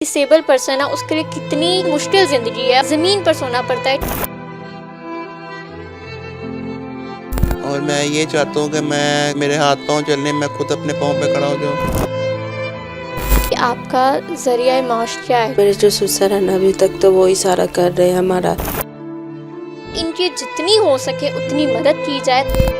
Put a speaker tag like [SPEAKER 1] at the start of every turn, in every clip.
[SPEAKER 1] Disable person है उसके लिए कितनी मुश्किल जिंदगी है, जमीन पर सोना पड़ता है।
[SPEAKER 2] और मैं ये चाहता हूँ कि मैं मेरे हाथ पाँव चलने मैं खुद अपने पाँव पे खड़ा हो जाऊँ।
[SPEAKER 1] कि आपका जरिया माश क्या है?
[SPEAKER 3] मेरे जो ससुर है ना अभी तक तो वो ही सारा कर रहे हैं हमारा।
[SPEAKER 1] इनकी जितनी हो सके उतनी मदद की जाए।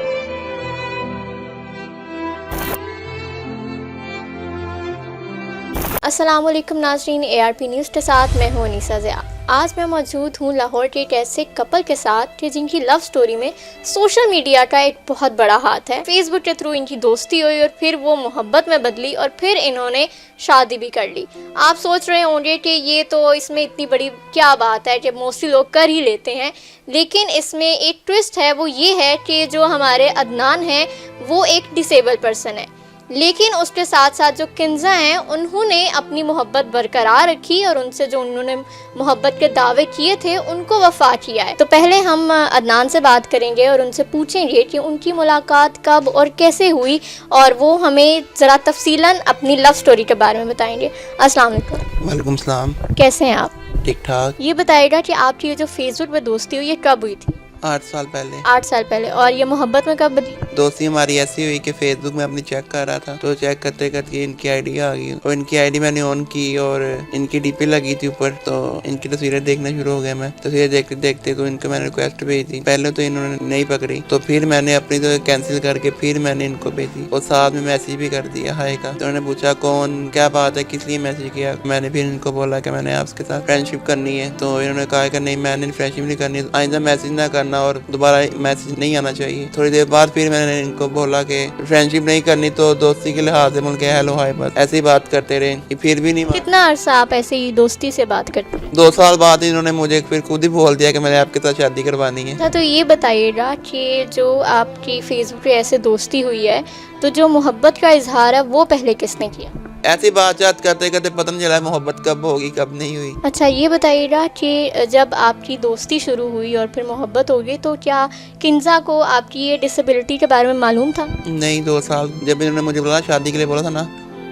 [SPEAKER 1] अस्सलाम वालेकुम नाज़रीन, ARP न्यूज़ के साथ मैं हूँ अनीसा ज़िया। आज मैं मौजूद हूँ लाहौर के एक ऐसे कपल के साथ कि जिनकी लव स्टोरी में सोशल मीडिया का एक बहुत बड़ा हाथ है। फेसबुक के थ्रू इनकी दोस्ती हुई और फिर वो मोहब्बत में बदली और फिर इन्होंने शादी भी कर ली। आप सोच रहे होंगे कि ये तो इसमें इतनी बड़ी क्या बात है कि मोस्टली लोग कर ही लेते हैं, लेकिन इसमें एक ट्विस्ट है। वो ये है कि जो हमारे अदनान हैं वो एक डिसेबल पर्सन है, लेकिन उसके साथ साथ जो किंजा हैं उन्होंने अपनी मोहब्बत बरकरार रखी और उनसे जो उन्होंने मोहब्बत के दावे किए थे उनको वफा किया है। तो पहले हम अदनान से बात करेंगे और उनसे पूछेंगे कि उनकी मुलाकात कब और कैसे हुई, और वो हमें ज़रा तफसीलन अपनी लव स्टोरी के बारे में बताएंगे। अस्सलाम वालेकुम।
[SPEAKER 2] वालेकुम सलाम।
[SPEAKER 1] कैसे हैं आप?
[SPEAKER 2] ठीक ठाक।
[SPEAKER 1] ये बताइएगा कि आपकी ये जो फेसबुक पे दोस्ती हुई ये कब हुई थी?
[SPEAKER 2] 8 साल पहले।
[SPEAKER 1] 8 साल पहले। और ये मोहब्बत में कब बदली?
[SPEAKER 2] दोस्ती हमारी ऐसी हुई कि फेसबुक में अपनी चेक कर रहा था, तो चेक करते करते इनकी आईडी आ गई और इनकी आईडी मैंने ऑन की और इनकी डीपी लगी थी ऊपर, तो इनकी तस्वीरें देखना शुरू हो गया। मैं तस्वीरें देखते देखते तो इनको मैंने रिक्वेस्ट भेजी थी। पहले तो इन्होंने नहीं पकड़ी, तो फिर मैंने अपनी तो कैंसिल करके फिर मैंने इनको भेजी और साथ में मैसेज भी कर दिया हाय का। तो उन्होंने पूछा कौन, क्या बात है, किस लिए मैसेज किया। मैंने फिर इनको बोला कि मैंने आपके साथ फ्रेंडशिप करनी है। तो इन्होंने कहा कि नहीं, मैंने फ्रेंडशिप नहीं करनी, आइंदा मैसेज ना करना और दोबारा मैसेज नहीं आना चाहिए। थोड़ी देर बाद फिर मैंने इनको बोला कि फ्रेंडशिप नहीं करनी तो दोस्ती के लिहाज से बोल के हेलो हाय, बस ऐसे ही बात करते रहे। फिर भी नहीं।
[SPEAKER 1] कितना अरसा आप ऐसे ही दोस्ती से बात करते हैं?
[SPEAKER 2] 2 साल बाद इन्होंने मुझे फिर खुद ही बोल दिया कि मैंने आपके साथ शादी करवानी है।
[SPEAKER 1] अच्छा, तो ये बताइएगा कि जो आपकी फेसबुक पे ऐसे दोस्ती हुई है, तो जो मोहब्बत का इजहार है वो पहले किसने किया?
[SPEAKER 2] ऐसी बातचीत करते करते पता नहीं चला मोहब्बत कब होगी कब नहीं हुई।
[SPEAKER 1] अच्छा, ये बताइएगा कि जब आपकी दोस्ती शुरू हुई और फिर मोहब्बत हो गई, तो क्या किंजा को आपकी ये डिसेबिलिटी के बारे में मालूम था?
[SPEAKER 2] नहीं, 2 साल जब इन्होंने मुझे बोला शादी के लिए बोला था ना,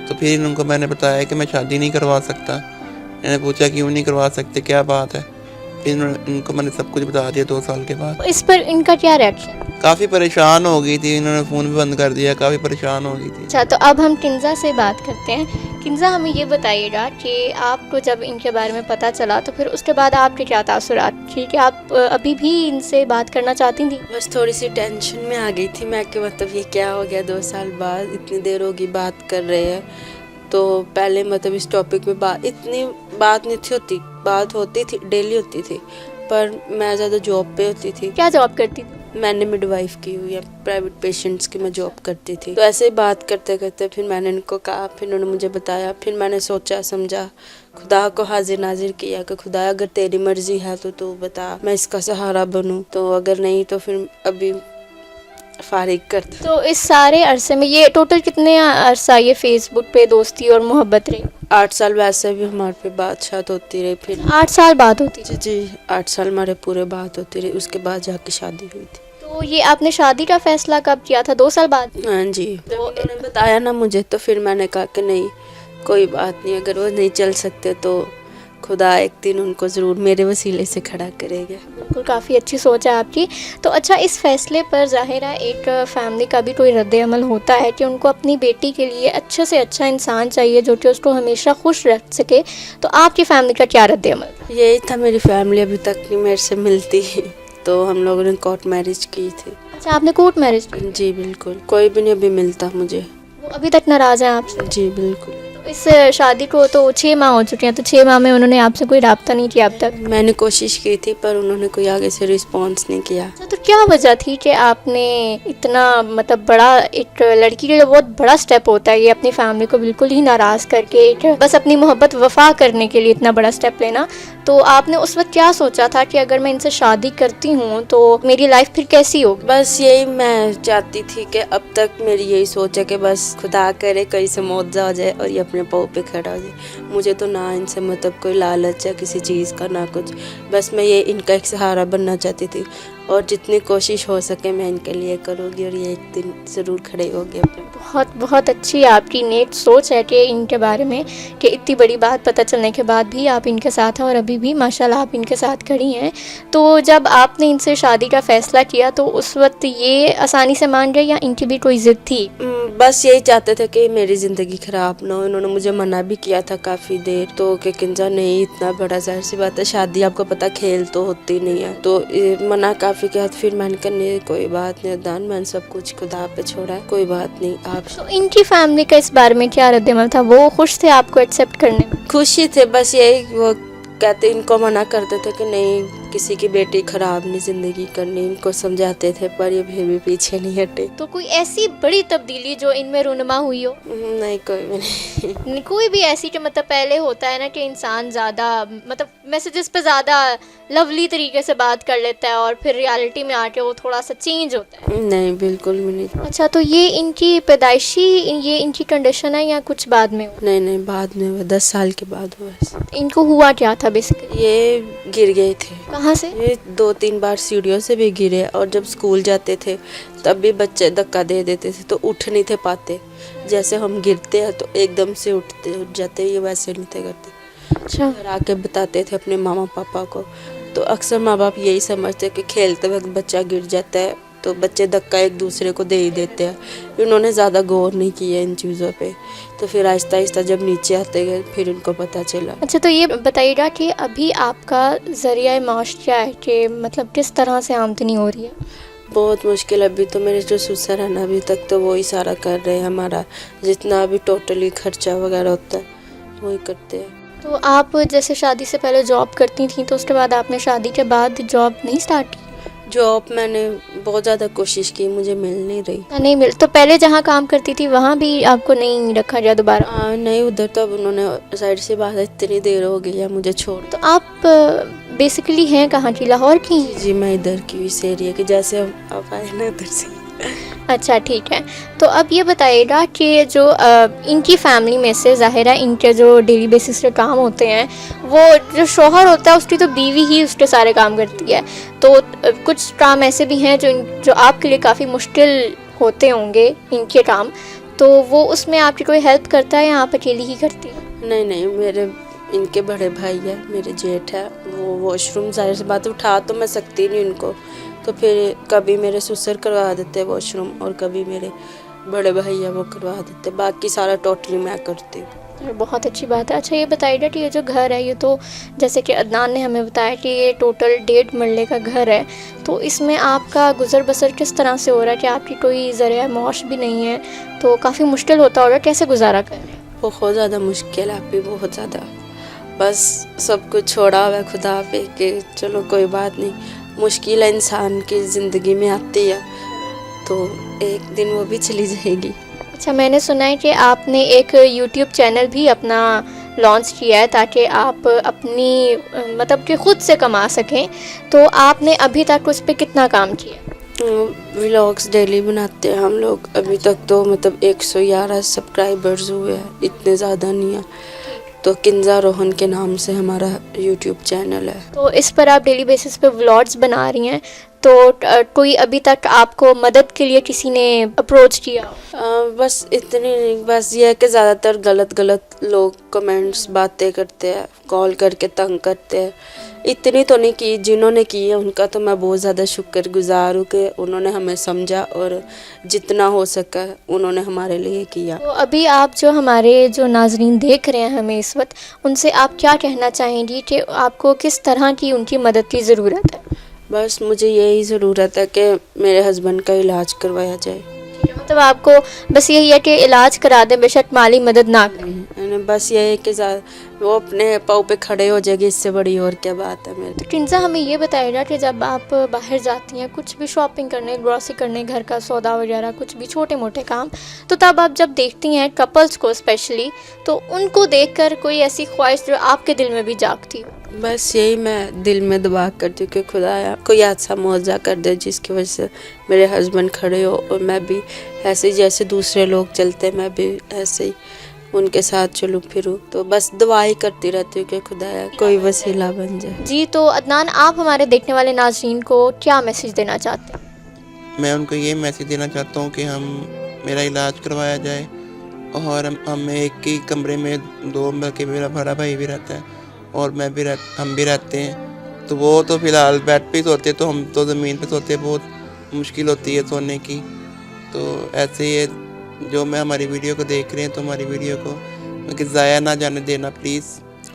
[SPEAKER 2] तो फिर इनको मैंने बताया कि मैं शादी नहीं करवा सकता। इन्होंने पूछा क्यों नहीं करवा सकते, क्या बात है। फिर इनको मैंने सब कुछ बता दिया 2 साल के बाद।
[SPEAKER 1] इस पर इनका क्या रिएक्शन?
[SPEAKER 2] काफ़ी परेशान हो गई थी, इन्होंने फ़ोन भी बंद कर दिया, काफ़ी परेशान हो गई थी।
[SPEAKER 1] अच्छा, तो अब हम किंजा से बात करते हैं। किंजा, हमें ये बताइएगा कि आपको जब इनके बारे में पता चला तो फिर उसके बाद आपके क्या तासुरात थे कि आप अभी भी इनसे बात करना चाहती थी?
[SPEAKER 3] बस थोड़ी सी टेंशन में आ गई थी मैं कि मतलब ये क्या हो गया, 2 साल बाद इतनी देर होगी बात कर रहे हैं। तो पहले मतलब इस टॉपिक में इतनी बात नहीं थी होती, बात होती थी, डेली होती थी, पर मैं ज़्यादा जॉब पे होती थी।
[SPEAKER 1] क्या जॉब करती थी?
[SPEAKER 3] मैंने मिडवाइफ की हुई है, प्राइवेट पेशेंट्स की मैं जॉब करती थी। तो ऐसे ही बात करते करते फिर मैंने इनको कहा, फिर उन्होंने मुझे बताया, फिर मैंने सोचा समझा, खुदा को हाजिर नाजिर किया कि खुदा अगर तेरी मर्जी है तो तू बता, मैं इसका सहारा बनूं, तो अगर नहीं तो फिर अभी फारिग करते।
[SPEAKER 1] तो इस सारे अरसे में ये टोटल कितने अरसा ये फेसबुक पे दोस्ती और मोहब्बत रही?
[SPEAKER 3] 8 साल वैसे भी हमारे पे बातचीत होती रही। फिर
[SPEAKER 1] 8 साल बात होती थी?
[SPEAKER 3] जी 8 साल हमारे पूरे बात होती रही, उसके बाद जाके शादी हुई थी।
[SPEAKER 1] तो ये आपने शादी का फैसला कब किया था? 2 साल बाद?
[SPEAKER 3] हाँ जी, तो उन्होंने बताया ना मुझे, तो फिर मैंने कहा कि नहीं कोई बात नहीं, अगर वो नहीं चल सकते तो खुदा एक दिन उनको ज़रूर मेरे वसीले से खड़ा करेगा।
[SPEAKER 1] बिल्कुल, काफ़ी अच्छी सोच है आपकी। तो अच्छा, इस फैसले पर ज़ाहिर है एक फैमिली का भी कोई रद्द अमल होता है कि उनको अपनी बेटी के लिए अच्छे से अच्छा इंसान चाहिए जो कि उसको हमेशा खुश रख सके। तो आपकी फैमिली का क्या रद्द अमल?
[SPEAKER 3] यही था, मेरी फैमिली अभी तक नहीं मेरे से मिलती, तो हम लोगों ने कोर्ट मैरिज की थी।
[SPEAKER 1] अच्छा, आपने कोर्ट मैरिज की?
[SPEAKER 3] जी बिल्कुल, कोई भी नहीं अभी मिलता मुझे।
[SPEAKER 1] वो अभी तक नाराज़ हैं आपसे?
[SPEAKER 3] जी बिल्कुल।
[SPEAKER 1] इस शादी को तो 6 माह हो चुके हैं, तो 6 माह में उन्होंने आपसे कोई रब्ता नहीं किया अब तक?
[SPEAKER 3] मैंने कोशिश की थी पर उन्होंने कोई आगे से रिस्पांस नहीं किया।
[SPEAKER 1] तो क्या वजह थी कि आपने इतना मतलब बड़ा, एक लड़की के लिए बहुत बड़ा स्टेप होता है ये अपनी फैमिली को बिल्कुल ही नाराज़ करके बस अपनी मोहब्बत वफा करने के लिए इतना बड़ा स्टेप लेना? तो आपने उस वक्त क्या सोचा था कि अगर मैं इनसे शादी करती हूँ तो मेरी लाइफ फिर कैसी होगी?
[SPEAKER 3] बस यही मैं चाहती थी कि अब तक मेरी यही सोच है कि बस खुदा करे कहीं से मौत हो जाए और ये अपने पाँव पे खड़ा हो जाए। मुझे तो ना इनसे मतलब कोई लालच है किसी चीज़ का, ना कुछ, बस मैं ये इनका एक सहारा बनना चाहती थी। اور جتنی کوشش ہو سکے میں ان کے لیے کروں گی اور یہ ایک دن ضرور کھڑے ہوگے اپنے.
[SPEAKER 1] بہت بہت اچھی آپ کی نیک سوچ ہے کہ ان کے بارے میں، کہ اتنی بڑی بات پتہ چلنے کے بعد بھی آپ ان کے ساتھ ہیں اور ابھی بھی ماشاءاللہ آپ ان کے ساتھ کھڑی ہیں. تو جب آپ نے ان سے شادی کا فیصلہ کیا تو اس وقت یہ آسانی سے مان گئے یا ان کی بھی کوئی ضد تھی؟
[SPEAKER 3] بس یہی چاہتے تھے کہ میری زندگی خراب نہ ہو. انہوں نے مجھے منع بھی کیا تھا کافی دیر تو کہ کنزا نہیں اتنا بڑا، ظاہر سی بات ہے شادی آپ کو پتہ کھیل تو ہوتی نہیں ہے، تو منع کافی کیا. پھر میں نے کہا نہیں کوئی بات نہیں عدنان، میں نے سب کچھ خدا پہ چھوڑا ہے، کوئی بات نہیں. آپ
[SPEAKER 1] تو ان کی فیملی کا اس بارے میں کیا رد عمل تھا؟ وہ خوش تھے آپ کو ایکسیپٹ کرنے میں؟
[SPEAKER 3] خوشی تھے، بس یہی وہ کہتے ان کو منع کرتے تھے کہ نہیں کسی کی بیٹی خراب نہیں زندگی کرنی، ان کو سمجھاتے تھے پر یہ پھر بھی پیچھے نہیں ہٹے.
[SPEAKER 1] تو کوئی ایسی بڑی تبدیلی جو ان میں رونما ہوئی ہو؟
[SPEAKER 3] نہیں کوئی بھی نہیں.
[SPEAKER 1] کوئی بھی ایسی کہ مطلب پہلے ہوتا ہے نا کہ انسان زیادہ مطلب میسیجز پہ زیادہ لولی طریقے سے بات کر لیتا ہے اور پھر ریالٹی میں آ کے وہ تھوڑا سا چینج ہوتا ہے.
[SPEAKER 3] نہیں بالکل بھی نہیں.
[SPEAKER 1] اچھا، تو یہ ان کی پیدائشی یہ ان کی کنڈیشن ہے یا کچھ بعد میں ہوا؟
[SPEAKER 3] نہیں بعد میں ہوا، 10 سال کے بعد ہوا.
[SPEAKER 1] ان کو ہوا کیا تھا بیسیکلی؟
[SPEAKER 3] یہ گر گئے تھے.
[SPEAKER 1] کہاں سے؟
[SPEAKER 3] یہ 2-3 بار سیڑھیوں سے بھی گرے اور جب اسکول جاتے تھے تب بھی بچے دھکا دے دیتے تھے تو اٹھ نہیں تھے پاتے. جیسے ہم گرتے ہیں تو ایک دم سے اٹھ جاتے، یہ ویسے نہیں تھے کرتے.
[SPEAKER 1] اچھا.
[SPEAKER 3] گھر آ کے بتاتے تھے اپنے ماما پاپا کو، تو اکثر ماں باپ یہی سمجھتے کہ کھیلتے وقت بچہ گر جاتا ہے تو بچے دھکا ایک دوسرے کو دے ہی دیتے ہیں. انہوں نے زیادہ غور نہیں کیا ان چیزوں پہ، تو پھر آہستہ آہستہ جب نیچے آتے گئے پھر ان کو پتہ چلا.
[SPEAKER 1] اچھا، تو یہ بتائیے گا کہ ابھی آپ کا ذریعہ معاش کیا ہے، کہ مطلب کس طرح سے آمدنی ہو رہی ہے؟
[SPEAKER 3] بہت مشکل. ابھی تو میرے جو سسر ہیں نا ابھی تک تو وہی سارا کر رہے ہیں، ہمارا جتنا ابھی ٹوٹلی خرچہ وغیرہ ہوتا ہے وہی کرتے ہیں.
[SPEAKER 1] تو آپ جیسے شادی سے پہلے جاب کرتی تھیں تو اس کے بعد آپ نے شادی کے بعد جاب نہیں سٹارٹ کی؟
[SPEAKER 3] جاب میں نے بہت زیادہ کوشش کی، مجھے مل نہیں رہی.
[SPEAKER 1] نہیں مل تو پہلے جہاں کام کرتی تھی وہاں بھی آپ کو نہیں رکھا گیا دوبارہ؟
[SPEAKER 3] نہیں ادھر تو اب انہوں نے سائڈ سے بات ہے اتنی دیر ہو گئی ہے مجھے چھوڑ.
[SPEAKER 1] تو آپ بیسیکلی ہیں کہاں کی؟ لاہور کی؟
[SPEAKER 3] جی میں ادھر کی اس ایریا کی، جیسے آپ آئے نا ادھر سے.
[SPEAKER 1] اچھا ٹھیک ہے. تو اب یہ بتائیے گا کہ جو ان کی فیملی میں سے ظاہر ہے ان کے جو ڈیلی بیسس پہ کام ہوتے ہیں وہ جو شوہر ہوتا ہے اس کی تو بیوی ہی اس کے سارے کام کرتی ہے، تو کچھ کام ایسے بھی ہیں جو آپ کے لیے کافی مشکل ہوتے ہوں گے ان کے کام، تو وہ اس میں آپ کی کوئی ہیلپ کرتا ہے یا آپ اکیلی ہی کرتی ہیں؟
[SPEAKER 3] نہیں میرے ان کے بڑے بھائی ہیں، میرے جیٹھ ہے، وہ واش روم ظاہر سی بات اٹھا تو میں سکتی نہیں ان کو، تو پھر کبھی میرے سسر کروا دیتے واش روم اور کبھی میرے بڑے بھائی ہیں وہ کروا دیتے، باقی سارا ٹوٹلی میں کرتی ہوں.
[SPEAKER 1] بہت اچھی بات ہے. اچھا یہ بتائیے گا کہ یہ جو گھر ہے یہ تو جیسے کہ عدنان نے ہمیں بتایا کہ یہ ٹوٹل 1.5 مرلے کا گھر ہے، تو اس میں آپ کا گزر بسر کس طرح سے ہو رہا ہے کہ آپ کی کوئی ذریعہ معاش بھی نہیں ہے تو کافی مشکل ہوتا ہوگا، کیسے گزارا کریں؟
[SPEAKER 3] بہت زیادہ مشکل ہے بھی، بہت زیادہ. بس سب کچھ چھوڑا ہوا ہے خدا پہ کہ چلو کوئی بات نہیں، مشکل انسان کی زندگی میں آتی ہے تو ایک دن وہ بھی چلی جائے گی.
[SPEAKER 1] اچھا، میں نے سنا ہے کہ آپ نے ایک یوٹیوب چینل بھی اپنا لانچ کیا ہے تاکہ آپ اپنی مطلب کہ خود سے کما سکیں، تو آپ نے ابھی تک اس پہ کتنا کام کیا؟
[SPEAKER 3] ولاگس ڈیلی بناتے ہیں ہم لوگ. ابھی تک تو مطلب 111 سبسکرائبرز ہوئے ہیں، اتنے زیادہ نہیں ہیں. تو کنزا روہن کے نام سے ہمارا یوٹیوب چینل ہے.
[SPEAKER 1] تو اس پر آپ ڈیلی بیسس پہ ولاگس بنا رہی ہیں، تو کوئی ابھی تک آپ کو مدد کے لیے کسی نے اپروچ کیا؟
[SPEAKER 3] بس اتنی نہیں، بس یہ ہے کہ زیادہ تر غلط لوگ کمنٹس باتیں کرتے ہیں، کال کر کے تنگ کرتے ہیں. اتنی تو نہیں کی، جنہوں نے کی ہے ان کا تو میں بہت زیادہ شکر گزار ہوں کہ انہوں نے ہمیں سمجھا اور جتنا ہو سکا انہوں نے ہمارے لیے کیا.
[SPEAKER 1] تو ابھی آپ جو ہمارے جو ناظرین دیکھ رہے ہیں ہمیں اس وقت، ان سے آپ کیا کہنا چاہیں گی کہ آپ کو کس طرح کی ان کی مدد کی ضرورت ہے؟
[SPEAKER 3] بس مجھے یہی ضرورت ہے کہ میرے ہسبینڈ کا علاج کروایا جائے.
[SPEAKER 1] مطلب آپ کو بس یہی ہے کہ علاج کرا دیں، بے شک مالی مدد نہ کریں.
[SPEAKER 3] بس یہ ہے کہ وہ اپنے پاؤں پہ کھڑے ہو جائے گی، اس سے بڑی اور کیا بات ہے میرے.
[SPEAKER 1] کنزا ہمیں یہ بتائے گا کہ جب آپ باہر جاتی ہیں کچھ بھی شاپنگ کرنے، گروسری کرنے، گھر کا سودا وغیرہ کچھ بھی چھوٹے موٹے کام، تو تب آپ جب دیکھتی ہیں کپلز کو اسپیشلی، تو ان کو دیکھ کر کوئی ایسی خواہش جو آپ کے دل میں بھی جاگتی ہو؟
[SPEAKER 3] بس یہی میں دل میں دعا کرتی ہوں کہ خدایا کوئی ایسا معجزہ کر دے جس کی وجہ سے میرے ہسبینڈ کھڑے ہو اور میں بھی ایسے ہی جیسے دوسرے لوگ چلتے میں بھی ایسے ہی उनके साथ चलूँ फिरूँ। तो बस दुआ ही करती रहती हूँ कि खुदाया कोई वसीला बन जाए।
[SPEAKER 1] जी, तो अदनान, आप हमारे देखने वाले नाज़रीन को क्या मैसेज देना चाहते हैं?
[SPEAKER 2] मैं उनको ये मैसेज देना चाहता हूँ कि मेरा इलाज करवाया जाए और हम एक ही कमरे में 2, बल्कि मेरा बड़ा भाई भी रहता है और हम भी रहते हैं। तो वो तो फ़िलहाल बेड पे ही सोते, तो हम तो ज़मीन पे सोते, बहुत मुश्किल होती है सोने की। तो ऐसे ही जो मैं हमारी वीडियो को देख रहे हैं, तो हमारी वीडियो को कि ज़ाया ना जाने देना प्लीज़।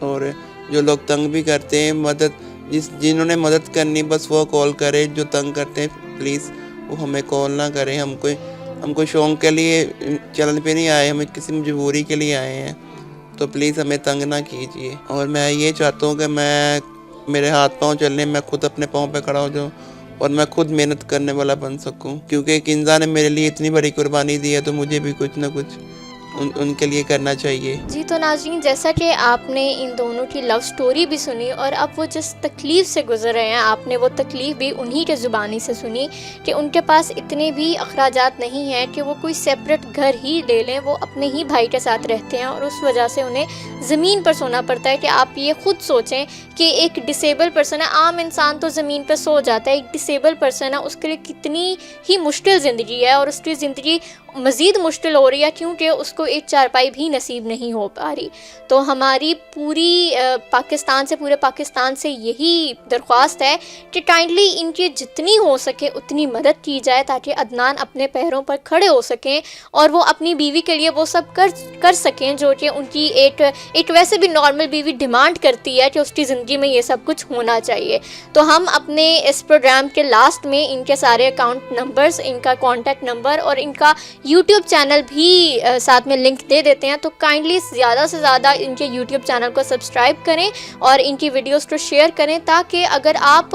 [SPEAKER 2] और जो लोग तंग भी करते हैं, जिन्होंने मदद करनी, बस वो कॉल करें। जो तंग करते हैं प्लीज़ वो हमें कॉल ना करें। हम कोई शौक़ के लिए चैनल पे नहीं आए, हमें किसी मजबूरी के लिए आए हैं। तो प्लीज़ हमें तंग ना कीजिए। और मैं ये चाहता हूँ कि मेरे हाथ पाँव चलने, मैं खुद अपने पाँव पे खड़ा हो जाऊँ और मैं खुद मेहनत करने वाला बन सकूं, क्योंकि एक इंसान ने मेरे लिए इतनी बड़ी कुर्बानी दी है, तो मुझे भी कुछ ना कुछ उनके लिए करना चाहिए।
[SPEAKER 1] जी, तो नाज़रीन, जैसा कि आपने इन दोनों की लव स्टोरी भी सुनी और अब वो जिस तकलीफ़ से गुज़र रहे हैं, आपने वो तकलीफ़ भी उन्हीं के ज़ुबानी से सुनी कि उनके पास इतने भी अखराजात नहीं हैं कि वो कोई सेपरेट घर ही ले लें। वो अपने ही भाई के साथ रहते हैं और उस वजह से उन्हें ज़मीन पर सोना पड़ता है। कि आप ये ख़ुद सोचें कि एक डिसेबल पर्सन है, आम इंसान तो ज़मीन पर सो जाता है, एक डिसेबल पर्सन है, उसके लिए कितनी ही मुश्किल ज़िंदगी है। और उसकी ज़िंदगी मज़ीद मुश्किल हो रही है क्योंकि उसको एक चारपाई भी नसीब नहीं हो पा रही। तो हमारी पूरे पाकिस्तान से यही दरख्वास्त है कि काइंडली इनकी जितनी हो सके उतनी मदद की जाए, ताकि अदनान अपने पैरों पर खड़े हो सकें और वो अपनी बीवी के लिए वो सब कर सकें जो कि उनकी एक वैसे भी नॉर्मल बीवी डिमांड करती है कि उसकी ज़िंदगी में ये सब कुछ होना चाहिए। तो हम अपने इस प्रोग्राम के लास्ट में इनके सारे अकाउंट नंबर्स, इनका कॉन्टैक्ट नंबर और इनका यूट्यूब चैनल भी साथ में लिंक दे देते हैं। तो काइंडली ज़्यादा से ज़्यादा इनके यूट्यूब चैनल को सब्सक्राइब करें और इनकी वीडियोस को शेयर करें, ताकि अगर आप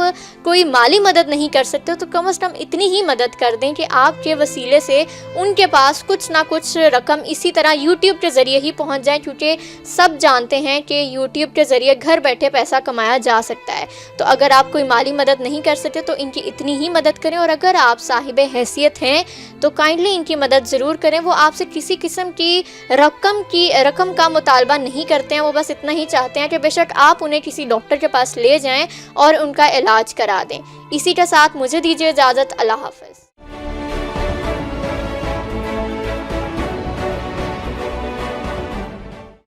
[SPEAKER 1] कोई माली मदद नहीं कर सकते तो कम से कम इतनी ही मदद कर दें कि आपके वसीले से उनके पास कुछ ना कुछ रकम इसी तरह यूट्यूब के ज़रिए ही पहुंच जाए, क्योंकि सब जानते हैं कि यूट्यूब के ज़रिए घर बैठे पैसा कमाया जा सकता है। तो अगर आप कोई माली मदद नहीं कर सकते तो इनकी इतनी ही मदद करें। और अगर आप साहिब हैसियत हैं तो काइंडली इनकी मदद ज़रूर करें। वो आपसे किसी किस्म की रकम का मुतालबा नहीं करते हैं, वो बस इतना ही चाहते हैं कि बेशक आप उन्हें किसी डॉक्टर के पास ले जाएं और उनका इलाज करा दें। इसी के साथ मुझे दीजिए इजाज़त। अल्लाह हाफ़िज़।